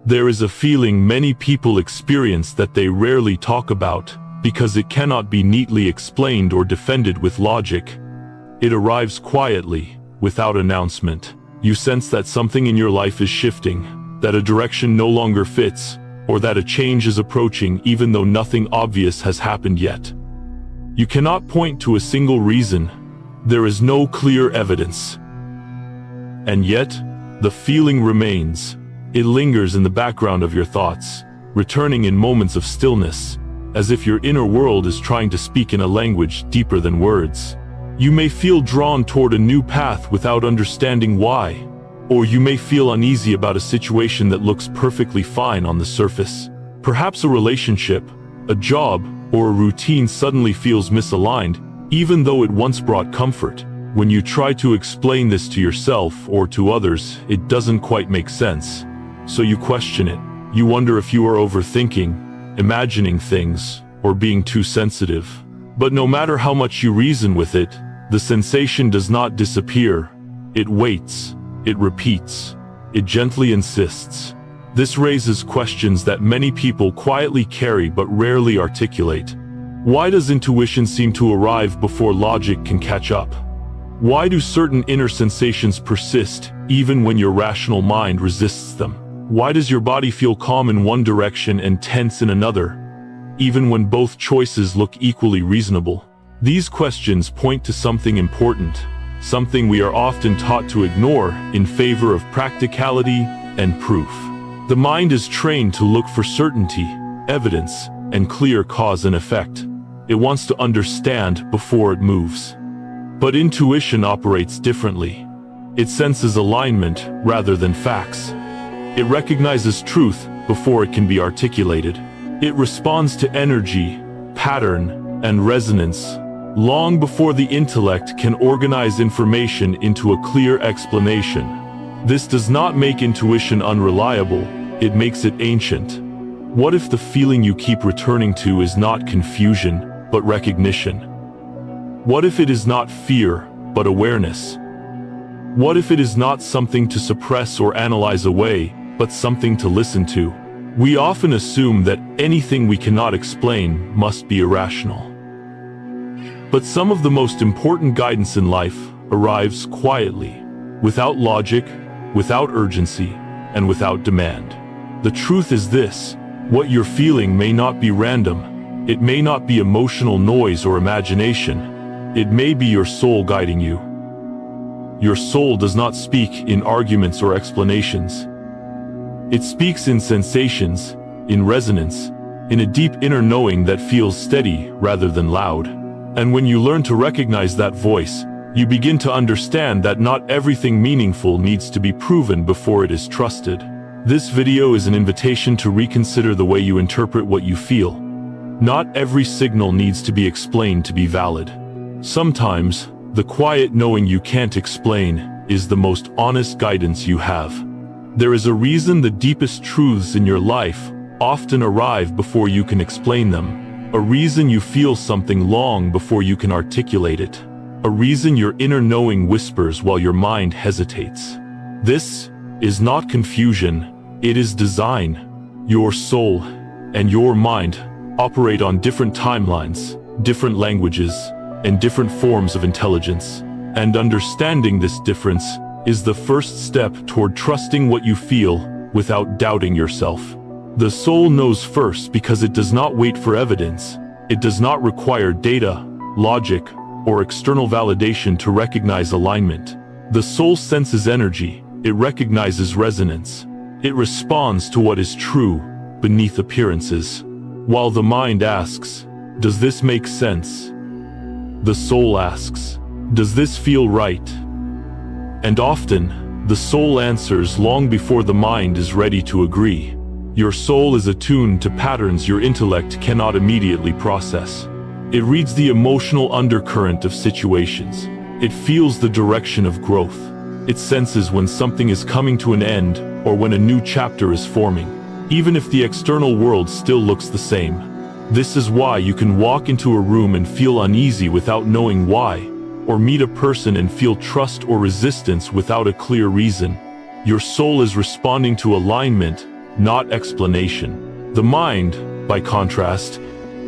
There is a feeling many people experience that they rarely talk about, because it cannot be neatly explained or defended with logic. It arrives quietly, without announcement. You sense that something in your life is shifting, that a direction no longer fits, or that a change is approaching even though nothing obvious has happened yet. You cannot point to a single reason. There is no clear evidence. And yet, the feeling remains. It lingers in the background of your thoughts, returning in moments of stillness, as if your inner world is trying to speak in a language deeper than words. You may feel drawn toward a new path without understanding why, or you may feel uneasy about a situation that looks perfectly fine on the surface. Perhaps a relationship, a job, or a routine suddenly feels misaligned, even though it once brought comfort. When you try to explain this to yourself or to others, it doesn't quite make sense. So you question it. You wonder if you are overthinking, imagining things, or being too sensitive. But no matter how much you reason with it, the sensation does not disappear. It waits, it repeats, it gently insists. This raises questions that many people quietly carry but rarely articulate. Why does intuition seem to arrive before logic can catch up? Why do certain inner sensations persist, even when your rational mind resists them? Why does your body feel calm in one direction and tense in another, even when both choices look equally reasonable? These questions point to something important, something we are often taught to ignore in favor of practicality and proof. The mind is trained to look for certainty, evidence, and clear cause and effect. It wants to understand before it moves. But intuition operates differently. It senses alignment rather than facts. It recognizes truth before it can be articulated. It responds to energy, pattern, and resonance long before the intellect can organize information into a clear explanation. This does not make intuition unreliable, it makes it ancient. What if the feeling you keep returning to is not confusion, but recognition? What if it is not fear, but awareness? What if it is not something to suppress or analyze away, but something to listen to? We often assume that anything we cannot explain must be irrational. But some of the most important guidance in life arrives quietly, without logic, without urgency, and without demand. The truth is this: what you're feeling may not be random. It may not be emotional noise or imagination. It may be your soul guiding you. Your soul does not speak in arguments or explanations. It speaks in sensations, in resonance, in a deep inner knowing that feels steady rather than loud. And when you learn to recognize that voice, you begin to understand that not everything meaningful needs to be proven before it is trusted. This video is an invitation to reconsider the way you interpret what you feel. Not every signal needs to be explained to be valid. Sometimes, the quiet knowing you can't explain is the most honest guidance you have. There is a reason the deepest truths in your life often arrive before you can explain them. A reason you feel something long before you can articulate it. A reason your inner knowing whispers while your mind hesitates. This is not confusion, it is design. Your soul and your mind operate on different timelines, different languages, and different forms of intelligence. And understanding this difference is the first step toward trusting what you feel without doubting yourself. The soul knows first because it does not wait for evidence. It does not require data, logic, or external validation to recognize alignment. The soul senses energy. It recognizes resonance. It responds to what is true beneath appearances. While the mind asks, "Does this make sense?" the soul asks, "Does this feel right?" And often, the soul answers long before the mind is ready to agree. Your soul is attuned to patterns your intellect cannot immediately process. It reads the emotional undercurrent of situations. It feels the direction of growth. It senses when something is coming to an end or when a new chapter is forming, even if the external world still looks the same. This is why you can walk into a room and feel uneasy without knowing why, or meet a person and feel trust or resistance without a clear reason. Your soul is responding to alignment, not explanation. The mind, by contrast,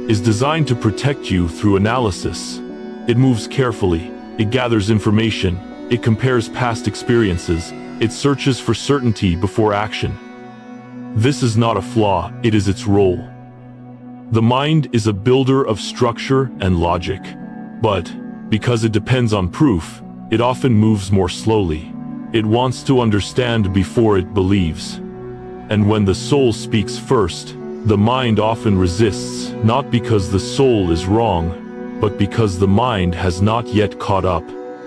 is designed to protect you through analysis. It moves carefully, it gathers information, it compares past experiences, it searches for certainty before action. This is not a flaw, it is its role. The mind is a builder of structure and logic, but because it depends on proof, it often moves more slowly. It wants to understand before it believes. And when the soul speaks first, the mind often resists, not because the soul is wrong, but because the mind has not yet caught up.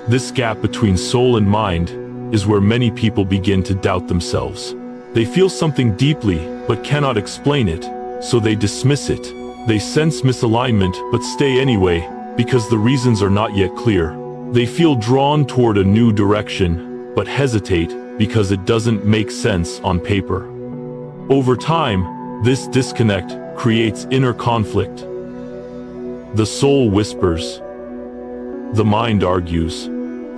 This gap between soul and mind is where many people begin to doubt themselves. They feel something deeply, but cannot explain it, so they dismiss it. They sense misalignment, but stay anyway, because the reasons are not yet clear. They feel drawn toward a new direction, but hesitate because it doesn't make sense on paper. Over time, this disconnect creates inner conflict. The soul whispers, the mind argues,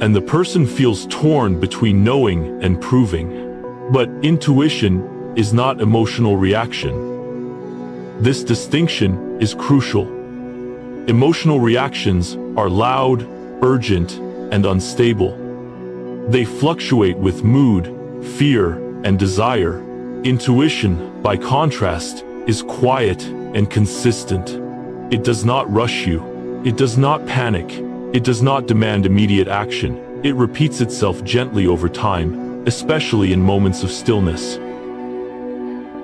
and the person feels torn between knowing and proving. But intuition is not emotional reaction. This distinction is crucial. Emotional reactions are loud, urgent, and unstable. They fluctuate with mood, fear, and desire. Intuition, by contrast, is quiet and consistent. It does not rush you. It does not panic. It does not demand immediate action. It repeats itself gently over time, especially in moments of stillness.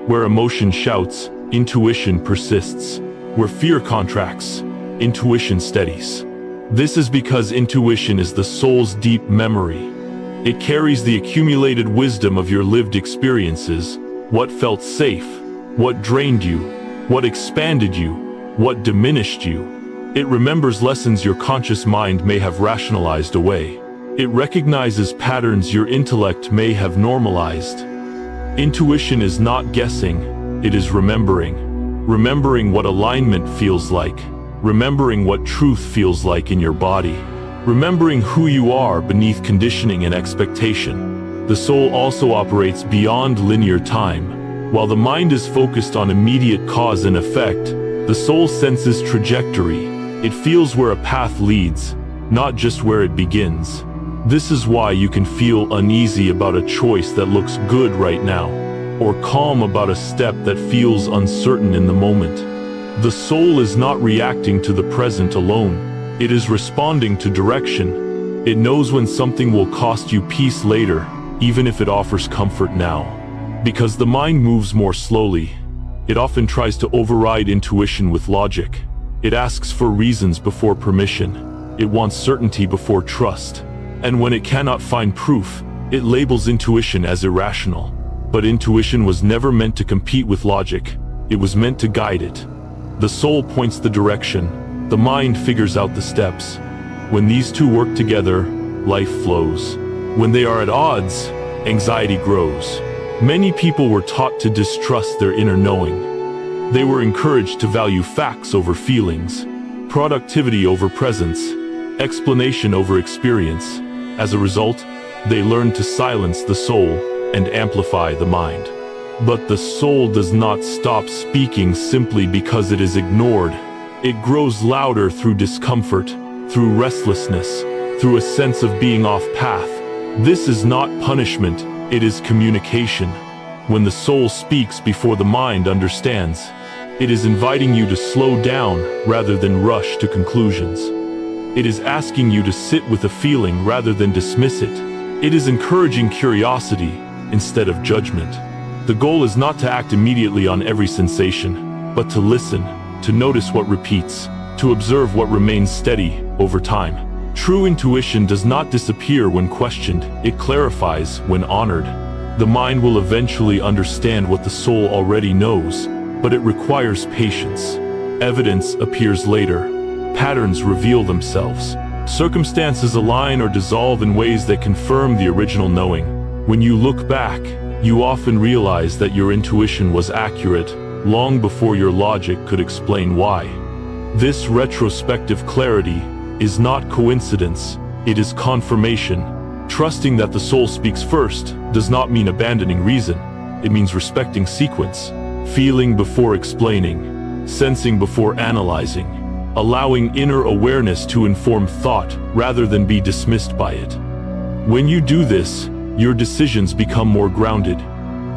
Where emotion shouts, intuition persists. Where fear contracts, intuition steadies. This is because intuition is the soul's deep memory. It carries the accumulated wisdom of your lived experiences, what felt safe, what drained you, what expanded you, what diminished you. It remembers lessons your conscious mind may have rationalized away. It recognizes patterns your intellect may have normalized. Intuition is not guessing, it is remembering. Remembering what alignment feels like. Remembering what truth feels like in your body. Remembering who you are beneath conditioning and expectation. The soul also operates beyond linear time. While the mind is focused on immediate cause and effect, the soul senses trajectory. It feels where a path leads, not just where it begins. This is why you can feel uneasy about a choice that looks good right now, or calm about a step that feels uncertain in the moment. The soul is not reacting to the present alone. It is responding to direction. It knows when something will cost you peace later, even if it offers comfort now. Because the mind moves more slowly, it often tries to override intuition with logic. It asks for reasons before permission. It wants certainty before trust. And when it cannot find proof, it labels intuition as irrational. But intuition was never meant to compete with logic. It was meant to guide it. The soul points the direction. The mind figures out the steps. When these two work together, life flows. When they are at odds, anxiety grows. Many people were taught to distrust their inner knowing. They were encouraged to value facts over feelings, productivity over presence, explanation over experience. As a result, they learned to silence the soul and amplify the mind. But the soul does not stop speaking simply because it is ignored. It grows louder through discomfort, through restlessness, through a sense of being off path. This is not punishment, it is communication. When the soul speaks before the mind understands, it is inviting you to slow down rather than rush to conclusions. It is asking you to sit with a feeling rather than dismiss it. It is encouraging curiosity instead of judgment. The goal is not to act immediately on every sensation, but to listen, to notice what repeats, to observe what remains steady over time. True intuition does not disappear when questioned, it clarifies when honored. The mind will eventually understand what the soul already knows, but it requires patience. Evidence appears later. Patterns reveal themselves. Circumstances align or dissolve in ways that confirm the original knowing. When you look back, you often realize that your intuition was accurate long before your logic could explain why. This retrospective clarity is not coincidence, it is confirmation. Trusting that the soul speaks first does not mean abandoning reason. It means respecting sequence, feeling before explaining, sensing before analyzing, allowing inner awareness to inform thought rather than be dismissed by it. When you do this, your decisions become more grounded.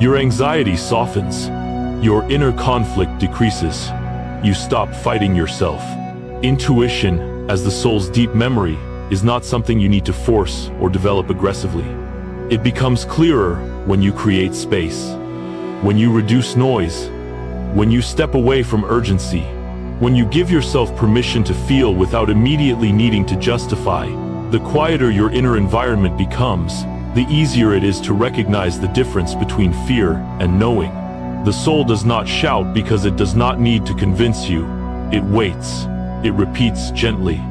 Your anxiety softens. Your inner conflict decreases. You stop fighting yourself. Intuition, as the soul's deep memory, is not something you need to force or develop aggressively. It becomes clearer when you create space, when you reduce noise, when you step away from urgency, when you give yourself permission to feel without immediately needing to justify. The quieter your inner environment becomes, the easier it is to recognize the difference between fear and knowing. The soul does not shout because it does not need to convince you. It waits. It repeats gently.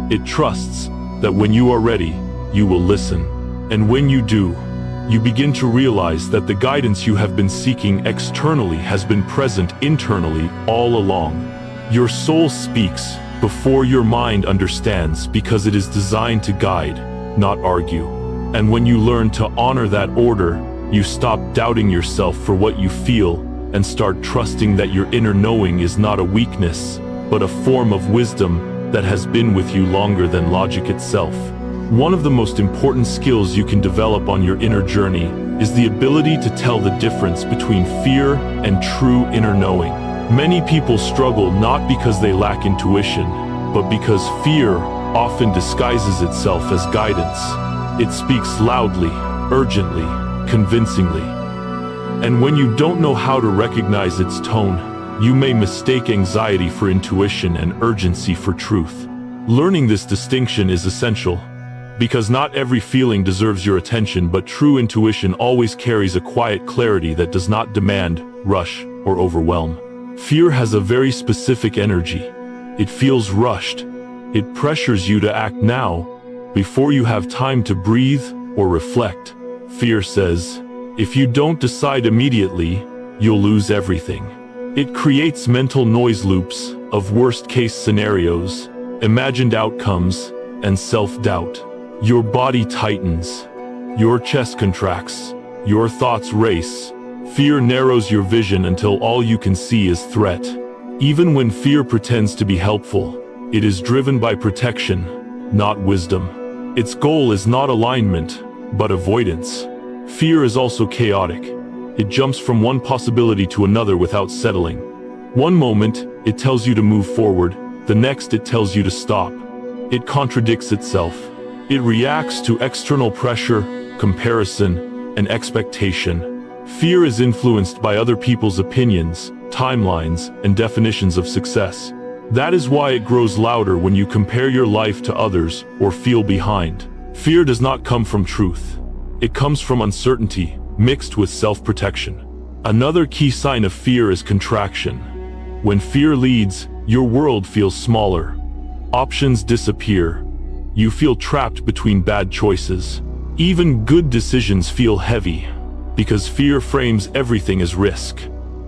It trusts that when you are ready, you will listen. And when you do, you begin to realize that the guidance you have been seeking externally has been present internally all along. Your soul speaks before your mind understands because it is designed to guide, not argue. And when you learn to honor that order, you stop doubting yourself for what you feel and start trusting that your inner knowing is not a weakness, but a form of wisdom that has been with you longer than logic itself. One of the most important skills you can develop on your inner journey is the ability to tell the difference between fear and true inner knowing. Many people struggle not because they lack intuition, but because fear often disguises itself as guidance. It speaks loudly, urgently, convincingly. And when you don't know how to recognize its tone, you may mistake anxiety for intuition and urgency for truth. Learning this distinction is essential, because not every feeling deserves your attention, but true intuition always carries a quiet clarity that does not demand, rush, or overwhelm. Fear has a very specific energy. It feels rushed. It pressures you to act now, before you have time to breathe or reflect. Fear says, if you don't decide immediately, you'll lose everything. It creates mental noise loops of worst-case scenarios, imagined outcomes, and self-doubt. Your body tightens. Your chest contracts. Your thoughts race. Fear narrows your vision until all you can see is threat. Even when fear pretends to be helpful, it is driven by protection, not wisdom. Its goal is not alignment, but avoidance. Fear is also chaotic. It jumps from one possibility to another without settling. One moment, it tells you to move forward. The next, it tells you to stop. It contradicts itself. It reacts to external pressure, comparison, and expectation. Fear is influenced by other people's opinions, timelines, and definitions of success. That is why it grows louder when you compare your life to others or feel behind. Fear does not come from truth. It comes from uncertainty, mixed with self-protection. Another key sign of fear is contraction. When fear leads, your world feels smaller. Options disappear. You feel trapped between bad choices. Even good decisions feel heavy, because fear frames everything as risk.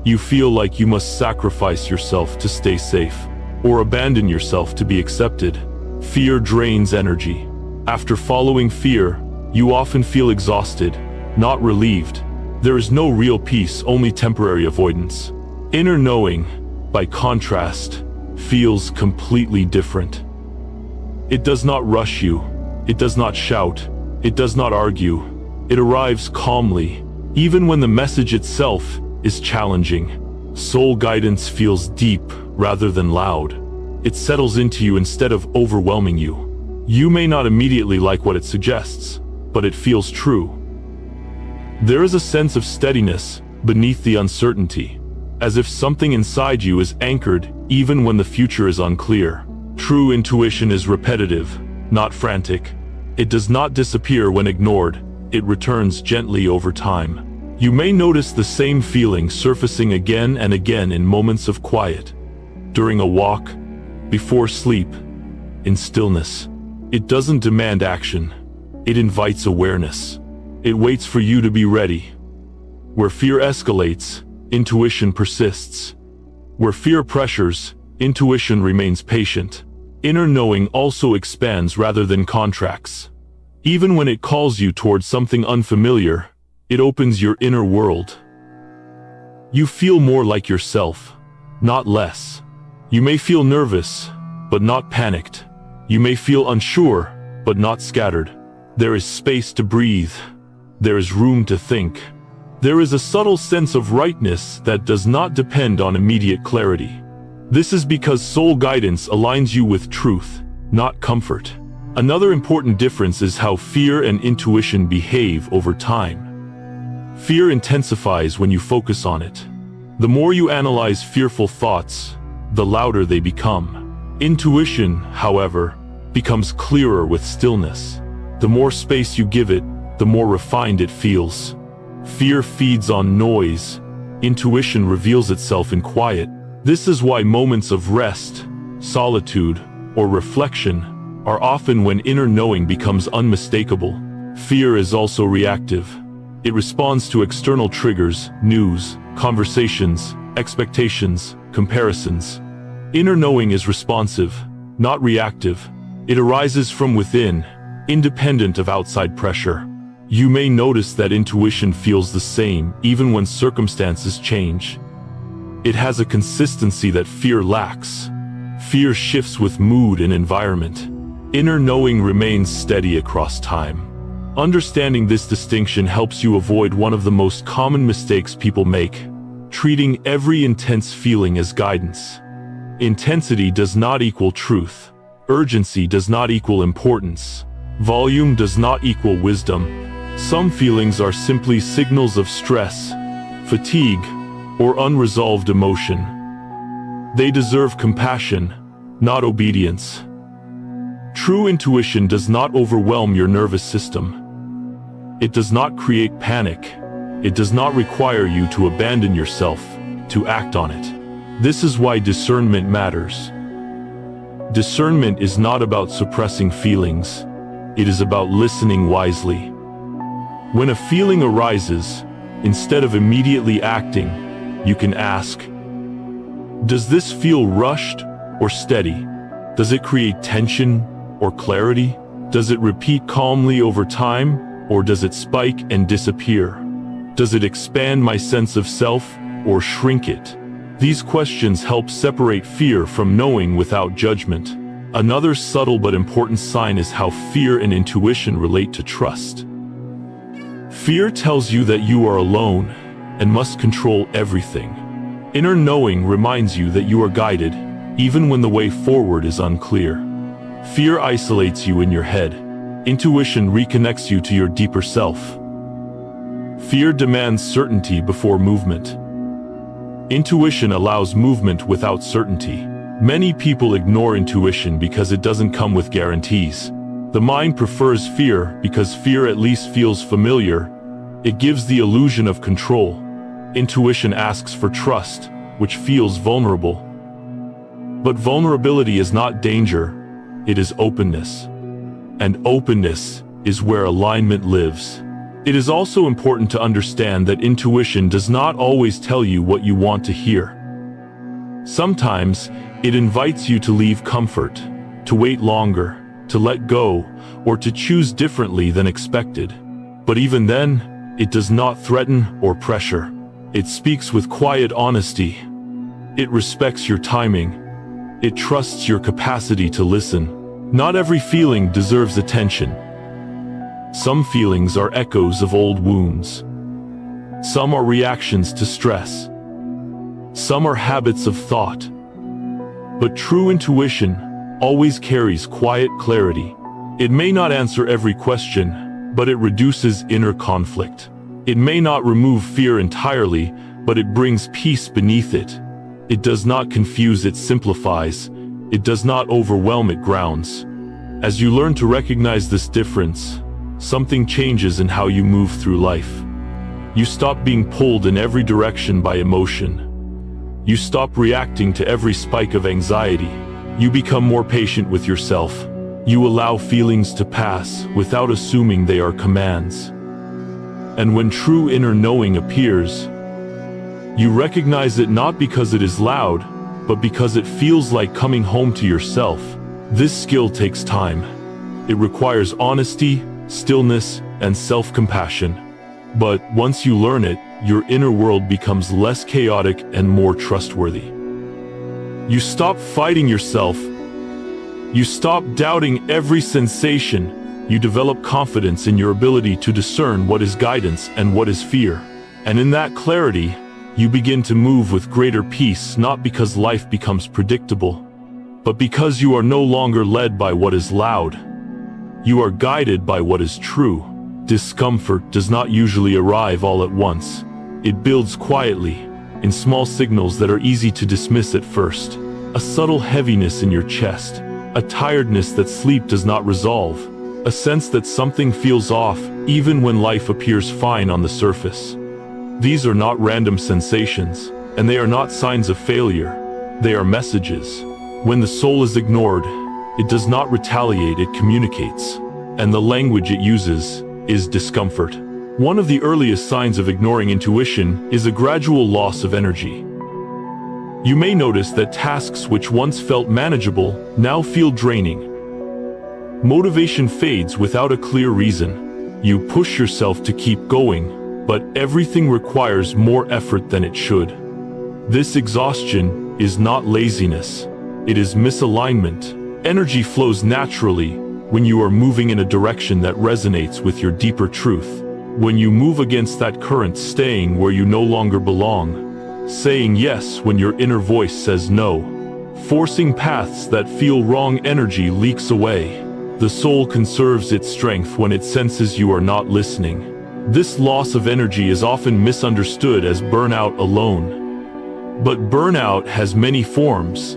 You feel like you must sacrifice yourself to stay safe, or abandon yourself to be accepted. Fear drains energy. After following fear, you often feel exhausted, not relieved. There is no real peace, only temporary avoidance. Inner knowing, by contrast, feels completely different. It does not rush you. It does not shout. It does not argue. It arrives calmly, even when the message itself is challenging. Soul guidance feels deep rather than loud. It settles into you instead of overwhelming you. You may not immediately like what it suggests, but it feels true. There is a sense of steadiness beneath the uncertainty, as if something inside you is anchored even when the future is unclear. True intuition is repetitive, not frantic. It does not disappear when ignored. It returns gently over time. You may notice the same feeling surfacing again and again in moments of quiet, during a walk, before sleep, in stillness. It doesn't demand action. It invites awareness. It waits for you to be ready. Where fear escalates, intuition persists. Where fear pressures, intuition remains patient. Inner knowing also expands rather than contracts. Even when it calls you towards something unfamiliar, it opens your inner world. You feel more like yourself, not less. You may feel nervous, but not panicked. You may feel unsure, but not scattered. There is space to breathe. There is room to think. There is a subtle sense of rightness that does not depend on immediate clarity. This is because soul guidance aligns you with truth, not comfort. Another important difference is how fear and intuition behave over time. Fear intensifies when you focus on it. The more you analyze fearful thoughts, the louder they become. Intuition, however, becomes clearer with stillness. The more space you give it, the more refined it feels. Fear feeds on noise. Intuition reveals itself in quiet. This is why moments of rest, solitude, or reflection are often when inner knowing becomes unmistakable. Fear is also reactive. It responds to external triggers, news, conversations, expectations, comparisons. Inner knowing is responsive, not reactive. It arises from within, independent of outside pressure. You may notice that intuition feels the same even when circumstances change. It has a consistency that fear lacks. Fear shifts with mood and environment. Inner knowing remains steady across time. Understanding this distinction helps you avoid one of the most common mistakes people make: treating every intense feeling as guidance. Intensity does not equal truth. Urgency does not equal importance. Volume does not equal wisdom. Some feelings are simply signals of stress, fatigue, or unresolved emotion. They deserve compassion, not obedience. True intuition does not overwhelm your nervous system. It does not create panic. It does not require you to abandon yourself, to act on it. This is why discernment matters. Discernment is not about suppressing feelings. It is about listening wisely. When a feeling arises, instead of immediately acting, you can ask, does this feel rushed or steady? Does it create tension or clarity? Does it repeat calmly over time, or does it spike and disappear? Does it expand my sense of self or shrink it? These questions help separate fear from knowing without judgment. Another subtle but important sign is how fear and intuition relate to trust. Fear tells you that you are alone and must control everything. Inner knowing reminds you that you are guided, even when the way forward is unclear. Fear isolates you in your head. Intuition reconnects you to your deeper self. Fear demands certainty before movement. Intuition allows movement without certainty. Many people ignore intuition because it doesn't come with guarantees. The mind prefers fear because fear at least feels familiar. It gives the illusion of control. Intuition asks for trust, which feels vulnerable. But vulnerability is not danger. It is openness. And openness is where alignment lives. It is also important to understand that intuition does not always tell you what you want to hear. Sometimes, it invites you to leave comfort, to wait longer, to let go, or to choose differently than expected. But even then, it does not threaten or pressure. It speaks with quiet honesty. It respects your timing. It trusts your capacity to listen. Not every feeling deserves attention. Some feelings are echoes of old wounds. Some are reactions to stress. Some are habits of thought. But true intuition always carries quiet clarity. It may not answer every question, but it reduces inner conflict. It may not remove fear entirely, but it brings peace beneath it. It does not confuse, it simplifies. It does not overwhelm, it grounds. As you learn to recognize this difference, something changes in how you move through life. You stop being pulled in every direction by emotion. You stop reacting to every spike of anxiety. You become more patient with yourself. You allow feelings to pass without assuming they are commands. And when true inner knowing appears, you recognize it not because it is loud, but because it feels like coming home to yourself. This skill takes time. It requires honesty, stillness, and self-compassion. But once you learn it, your inner world becomes less chaotic and more trustworthy. You stop fighting yourself. You stop doubting every sensation. You develop confidence in your ability to discern what is guidance and what is fear. And in that clarity, you begin to move with greater peace, not because life becomes predictable, but because you are no longer led by what is loud. You are guided by what is true. Discomfort does not usually arrive all at once. It builds quietly, in small signals that are easy to dismiss at first. A subtle heaviness in your chest, a tiredness that sleep does not resolve, a sense that something feels off even when life appears fine on the surface. These are not random sensations, and they are not signs of failure. They are messages. When the soul is ignored, it does not retaliate, it communicates. And the language it uses is discomfort. One of the earliest signs of ignoring intuition is a gradual loss of energy. You may notice that tasks which once felt manageable now feel draining. Motivation fades without a clear reason. You push yourself to keep going, but everything requires more effort than it should. This exhaustion is not laziness. It is misalignment. Energy flows naturally when you are moving in a direction that resonates with your deeper truth. When you move against that current, staying where you no longer belong, saying yes when your inner voice says no, forcing paths that feel wrong, energy leaks away. The soul conserves its strength when it senses you are not listening. This loss of energy is often misunderstood as burnout alone. But burnout has many forms.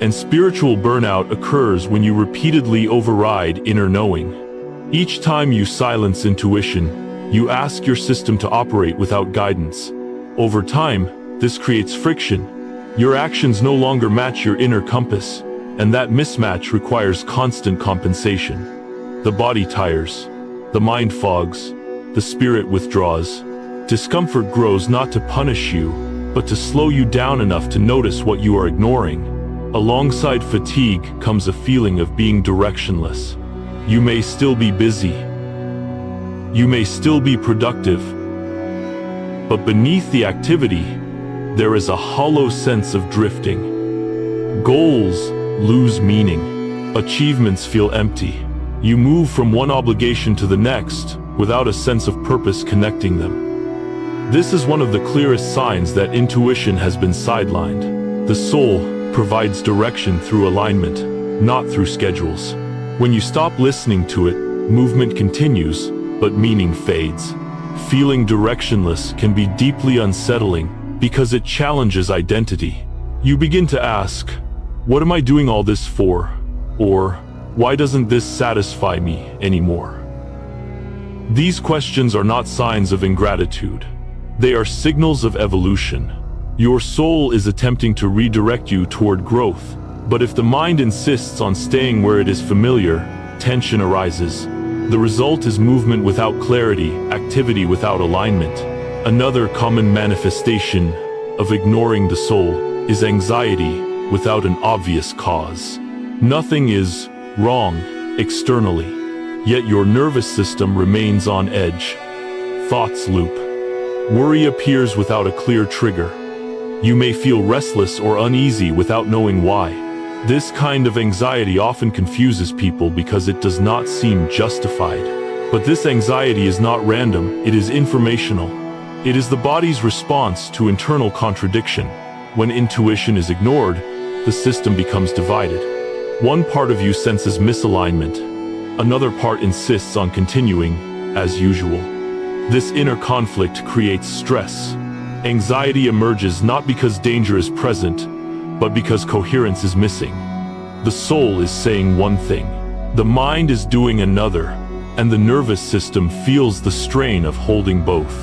And spiritual burnout occurs when you repeatedly override inner knowing. Each time you silence intuition, you ask your system to operate without guidance. Over time, this creates friction. Your actions no longer match your inner compass, and that mismatch requires constant compensation. The body tires, the mind fogs, the spirit withdraws. Discomfort grows not to punish you, but to slow you down enough to notice what you are ignoring. Alongside fatigue comes a feeling of being directionless. You may still be busy. You may still be productive. But beneath the activity, there is a hollow sense of drifting. Goals lose meaning. Achievements feel empty. You move from one obligation to the next without a sense of purpose connecting them. This is one of the clearest signs that intuition has been sidelined. The soul provides direction through alignment, not through schedules. When you stop listening to it, movement continues, but meaning fades. Feeling directionless can be deeply unsettling because it challenges identity. You begin to ask, what am I doing all this for? Or, why doesn't this satisfy me anymore? These questions are not signs of ingratitude. They are signals of evolution. Your soul is attempting to redirect you toward growth, but if the mind insists on staying where it is familiar, tension arises. The result is movement without clarity, activity without alignment. Another common manifestation of ignoring the soul is anxiety without an obvious cause. Nothing is wrong externally, yet your nervous system remains on edge. Thoughts loop. Worry appears without a clear trigger. You may feel restless or uneasy without knowing why. This kind of anxiety often confuses people because it does not seem justified. But this anxiety is not random, it is informational. It is the body's response to internal contradiction. When intuition is ignored, the system becomes divided. One part of you senses misalignment. Another part insists on continuing as usual. This inner conflict creates stress. Anxiety emerges not because danger is present, but because coherence is missing. The soul is saying one thing, the mind is doing another, and the nervous system feels the strain of holding both.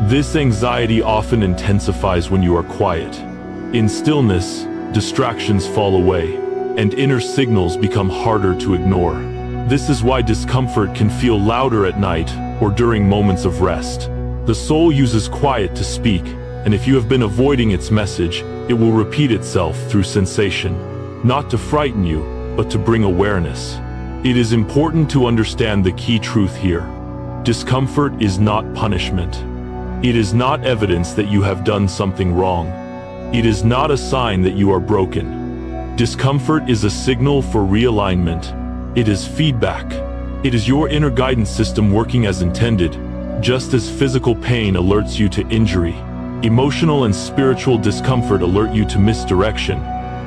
This anxiety often intensifies when you are quiet. In stillness, distractions fall away, and inner signals become harder to ignore. This is why discomfort can feel louder at night or during moments of rest. The soul uses quiet to speak, and if you have been avoiding its message, it will repeat itself through sensation, not to frighten you, but to bring awareness. It is important to understand the key truth here. Discomfort is not punishment. It is not evidence that you have done something wrong. It is not a sign that you are broken. Discomfort is a signal for realignment. It is feedback. It is your inner guidance system working as intended, just as physical pain alerts you to injury. Emotional and spiritual discomfort alert you to misdirection.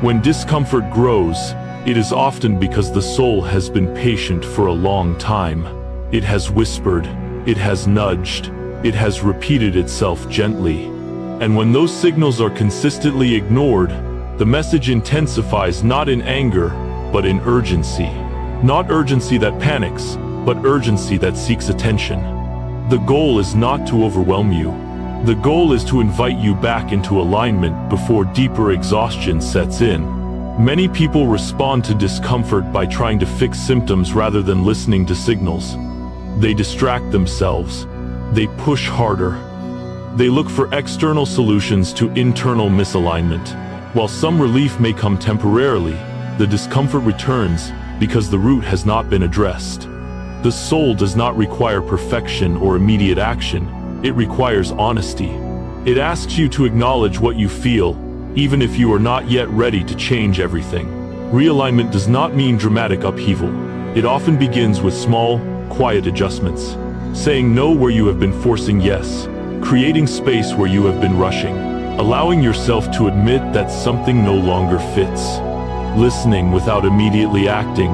When discomfort grows, it is often because the soul has been patient for a long time. It has whispered, it has nudged, it has repeated itself gently. And when those signals are consistently ignored, the message intensifies not in anger, but in urgency. Not urgency that panics, but urgency that seeks attention. The goal is not to overwhelm you. The goal is to invite you back into alignment before deeper exhaustion sets in. Many people respond to discomfort by trying to fix symptoms rather than listening to signals. They distract themselves. They push harder. They look for external solutions to internal misalignment. While some relief may come temporarily, the discomfort returns because the root has not been addressed. The soul does not require perfection or immediate action. It requires honesty. It asks you to acknowledge what you feel, even if you are not yet ready to change everything. Realignment does not mean dramatic upheaval. It often begins with small, quiet adjustments. Saying no where you have been forcing yes. Creating space where you have been rushing. Allowing yourself to admit that something no longer fits. Listening without immediately acting.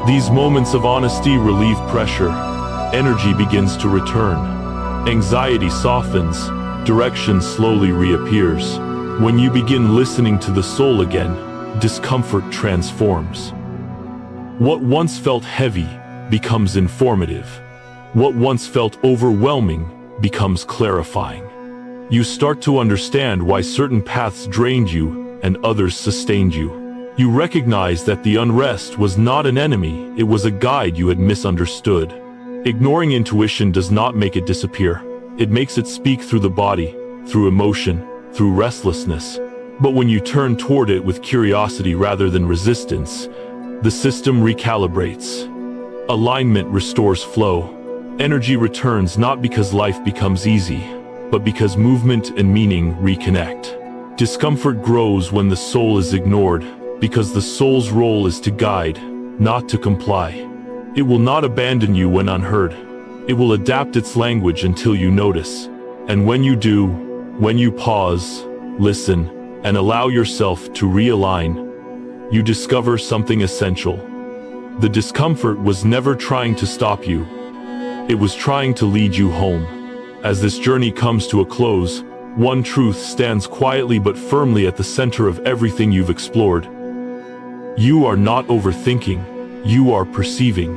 These moments of honesty relieve pressure. Energy begins to return. Anxiety softens. Direction slowly reappears. When you begin listening to the soul again, discomfort transforms. What once felt heavy becomes informative. What once felt overwhelming becomes clarifying. You start to understand why certain paths drained you and others sustained you. You recognize that the unrest was not an enemy, it was a guide you had misunderstood. Ignoring intuition does not make it disappear. It makes it speak through the body, through emotion, through restlessness. But when you turn toward it with curiosity rather than resistance, the system recalibrates. Alignment restores flow. Energy returns not because life becomes easy, but because movement and meaning reconnect. Discomfort grows when the soul is ignored, because the soul's role is to guide, not to comply. It will not abandon you when unheard. It will adapt its language until you notice. And when you do, when you pause, listen, and allow yourself to realign, you discover something essential. The discomfort was never trying to stop you. It was trying to lead you home. As this journey comes to a close, one truth stands quietly but firmly at the center of everything you've explored. You are not overthinking, you are perceiving.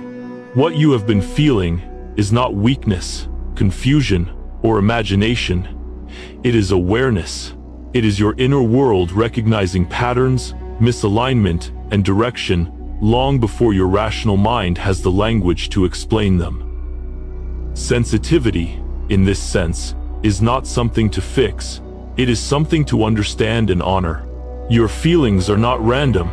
What you have been feeling is not weakness, confusion, or imagination. It is awareness. It is your inner world recognizing patterns, misalignment, and direction long before your rational mind has the language to explain them. Sensitivity, in this sense, is not something to fix. It is something to understand and honor. Your feelings are not random.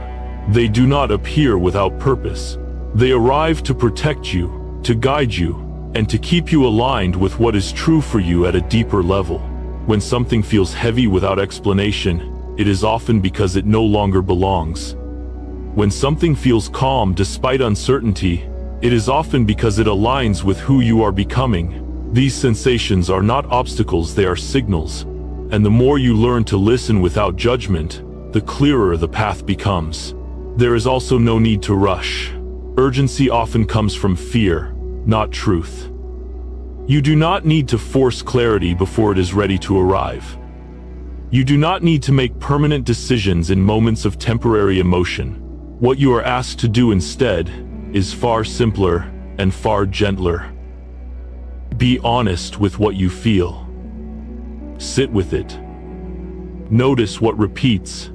They do not appear without purpose. They arrive to protect you, to guide you, and to keep you aligned with what is true for you at a deeper level. When something feels heavy without explanation, it is often because it no longer belongs. When something feels calm despite uncertainty, it is often because it aligns with who you are becoming. These sensations are not obstacles, they are signals. And the more you learn to listen without judgment, the clearer the path becomes. There is also no need to rush. Urgency often comes from fear, not truth. You do not need to force clarity before it is ready to arrive. You do not need to make permanent decisions in moments of temporary emotion. What you are asked to do instead is far simpler and far gentler. Be honest with what you feel. Sit with it. Notice what repeats.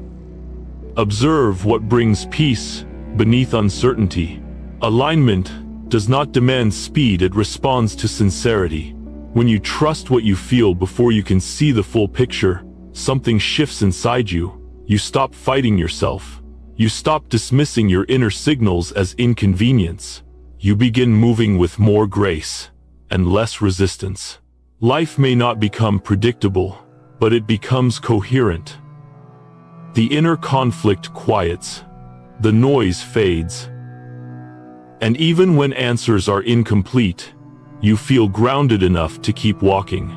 Observe what brings peace beneath uncertainty. Alignment does not demand speed, it responds to sincerity. When you trust what you feel before you can see the full picture, something shifts inside you. You stop fighting yourself. You stop dismissing your inner signals as inconvenience. You begin moving with more grace. and less resistance. Life may not become predictable, but it becomes coherent. The inner conflict quiets, the noise fades, and even when answers are incomplete, you feel grounded enough to keep walking.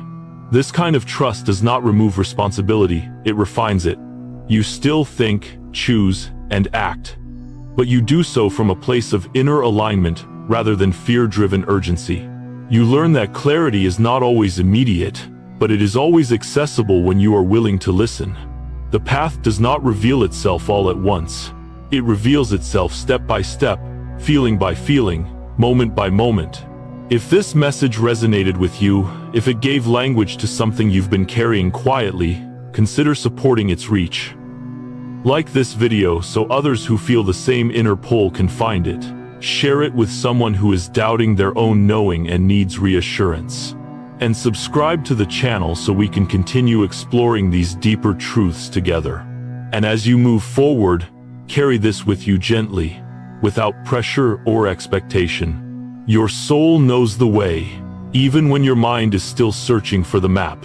This kind of trust does not remove responsibility, it refines it. You still think, choose, and act, but you do so from a place of inner alignment rather than fear-driven urgency. You learn that clarity is not always immediate, but it is always accessible when you are willing to listen. The path does not reveal itself all at once. It reveals itself step by step, feeling by feeling, moment by moment. If this message resonated with you, if it gave language to something you've been carrying quietly, consider supporting its reach. Like this video so others who feel the same inner pull can find it. Share it with someone who is doubting their own knowing and needs reassurance. And subscribe to the channel so we can continue exploring these deeper truths together. And as you move forward, carry this with you gently, without pressure or expectation. Your soul knows the way, even when your mind is still searching for the map.